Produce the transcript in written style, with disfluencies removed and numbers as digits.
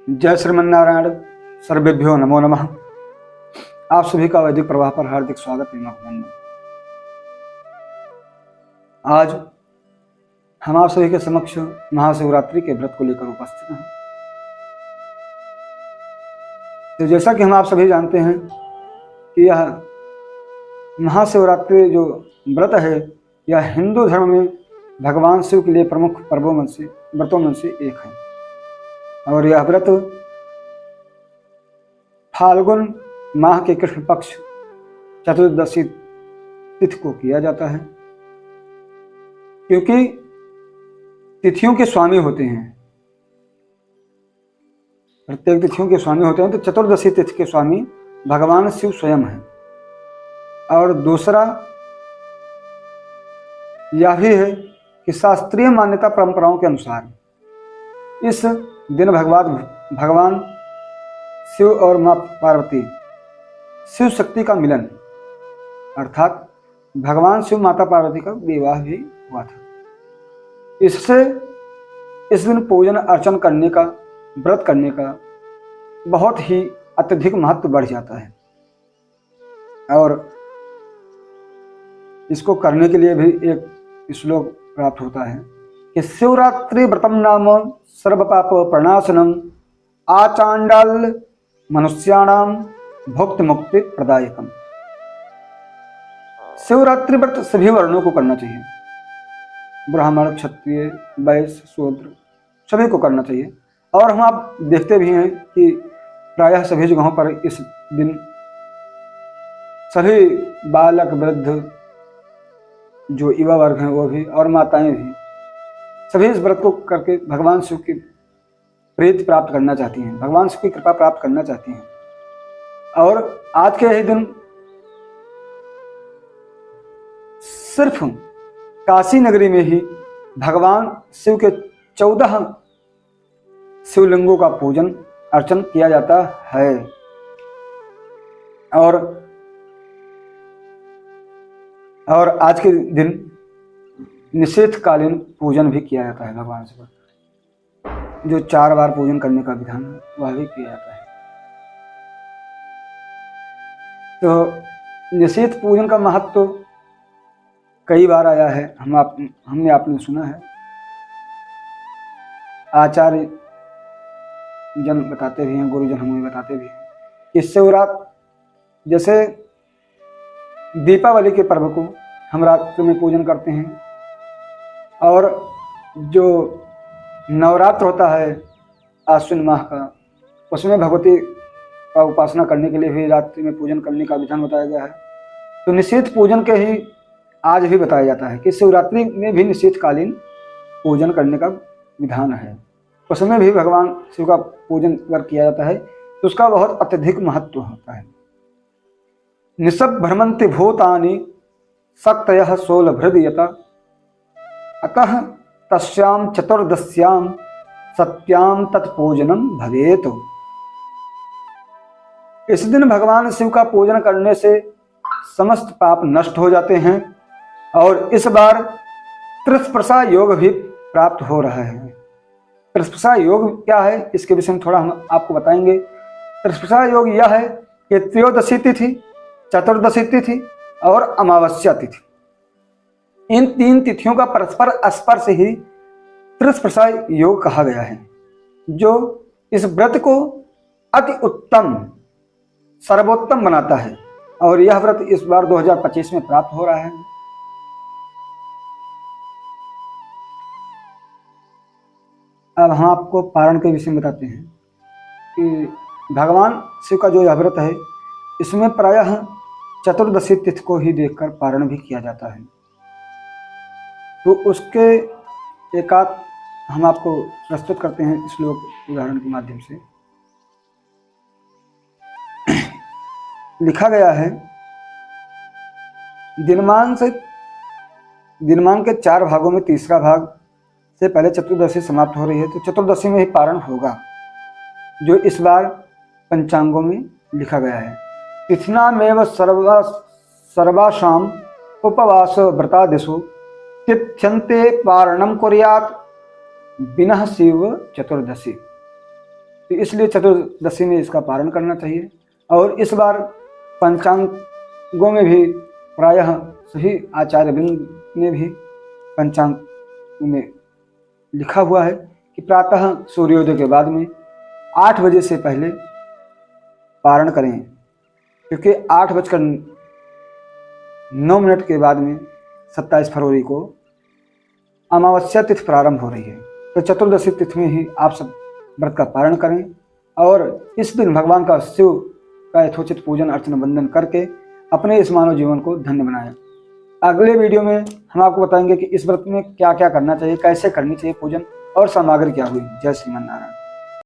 जय श्रीमन्नारायण। सर्वेभ्यो नमो नमः। आप सभी का वैदिक प्रवाह पर हार्दिक स्वागत है। आज हम आप सभी के समक्ष महाशिवरात्रि के व्रत को लेकर उपस्थित हैं। तो जैसा कि हम आप सभी जानते हैं कि यह महाशिवरात्रि जो व्रत है यह हिंदू धर्म में भगवान शिव के लिए प्रमुख व्रतों में से एक है। और यह व्रत फाल्गुन माह के कृष्ण पक्ष चतुर्दशी तिथि को किया जाता है, क्योंकि तिथियों के स्वामी होते हैं। प्रत्येक तिथियों के स्वामी होते हैं, तो चतुर्दशी तिथि के स्वामी भगवान शिव स्वयं हैं। और दूसरा यह भी है कि शास्त्रीय मान्यता परंपराओं के अनुसार इस दिन भगवान शिव और मां पार्वती शिव शक्ति का मिलन अर्थात भगवान शिव माता पार्वती का विवाह भी हुआ था। इससे इस दिन पूजन अर्चन करने का, व्रत करने का बहुत ही अत्यधिक महत्व बढ़ जाता है। और इसको करने के लिए भी एक श्लोक प्राप्त होता है कि शिवरात्रि व्रतम नाम सर्व पाप प्रणाशनम आचांडाल मनुष्याणाम भुक्त मुक्ति प्रदायकम। शिवरात्रि व्रत सभी वर्णों को करना चाहिए, ब्राह्मण, क्षत्रिय, वैश्य, शूद्र सभी को करना चाहिए। और हम आप देखते भी हैं कि प्रायः सभी जगहों पर इस दिन सभी बालक, वृद्ध, जो युवा वर्ग हैं वो भी और माताएं भी सभी इस व्रत को करके भगवान शिव की प्रीति प्राप्त करना चाहती हैं, भगवान शिव की कृपा प्राप्त करना चाहती हैं। और आज के यही दिन सिर्फ काशी नगरी में ही भगवान शिव के 14 शिवलिंगों का पूजन अर्चन किया जाता है। और आज के दिन निषेधकालीन पूजन भी किया जाता है भगवान शिव, जो 4 बार पूजन करने का विधान है वह भी किया जाता है। तो निषेध पूजन का महत्व तो कई बार आया है, आपने सुना है। आचार्य जन बताते भी हैं, गुरुजन हमें बताते भी हैं कि शिवरात्रि जैसे दीपावली के पर्व को हम रात्रि में पूजन करते हैं, और जो नवरात्र होता है आश्विन माह का, उसमें भगवती का उपासना करने के लिए भी रात्रि में पूजन करने का विधान बताया गया है। तो निषेध पूजन के ही आज भी बताया जाता है कि शिवरात्रि में भी निषेधकालीन पूजन करने का विधान है, उसमें भी भगवान शिव का पूजन अगर किया जाता है तो उसका बहुत अत्यधिक महत्व होता है। निषभ भ्रमन्ति भूतानि शक्तयः सोलभृदयता अतः तस्याम चतुर्दश्याम सत्याम तत्पूजनम भवेत। इस दिन भगवान शिव का पूजन करने से समस्त पाप नष्ट हो जाते हैं, और इस बार त्रिस्पर्शा योग भी प्राप्त हो रहा है। त्रिस्पर्शा योग क्या है इसके विषय में थोड़ा हम आपको बताएंगे। त्रिस्पर्शा योग यह है कि त्रयोदशी तिथि, चतुर्दशी तिथि और अमावस्या तिथि, इन 3 तिथियों का परस्पर स्पर्श ही त्रिस्पर्शा योग कहा गया है, जो इस व्रत को अति उत्तम, सर्वोत्तम बनाता है। और यह व्रत इस बार 2025 में प्राप्त हो रहा है। अब हम आपको पारण के विषय में बताते हैं कि भगवान शिव का जो यह व्रत है इसमें प्रायः चतुर्दशी तिथि को ही देखकर पारण भी किया जाता है। तो उसके एकाध हम आपको प्रस्तुत करते हैं श्लोक उदाहरण के माध्यम से। लिखा गया है, दिनमान के 4 भागों में तीसरा भाग से पहले चतुर्दशी समाप्त हो रही है, तो चतुर्दशी में ही पारण होगा, जो इस बार पंचांगों में लिखा गया है। तिथिनामेव सर्वासाम उपवास व्रतादिषु तिथ्यन्ते पारणम कुर्यात् विनः शिव चतुर्दशी। तो इसलिए चतुर्दशी में इसका पारण करना चाहिए। और इस बार पंचांगों में भी प्रायः सभी आचार्य वृंद ने भी पंचांग में लिखा हुआ है कि प्रातः सूर्योदय के बाद में 8 बजे से पहले पारण करें, क्योंकि 8:09 के बाद में 27 फरवरी को अमावस्या तिथि प्रारंभ हो रही है। तो चतुर्दशी तिथि में ही आप सब व्रत का पारण करें और इस दिन भगवान का शिव का यथोचित पूजन अर्चना वंदन करके अपने इस मानव जीवन को धन्य बनाएं। अगले वीडियो में हम आपको बताएंगे कि इस व्रत में क्या क्या करना चाहिए, कैसे करनी चाहिए पूजन और सामग्री क्या हुई। जय श्रीमन नारायण।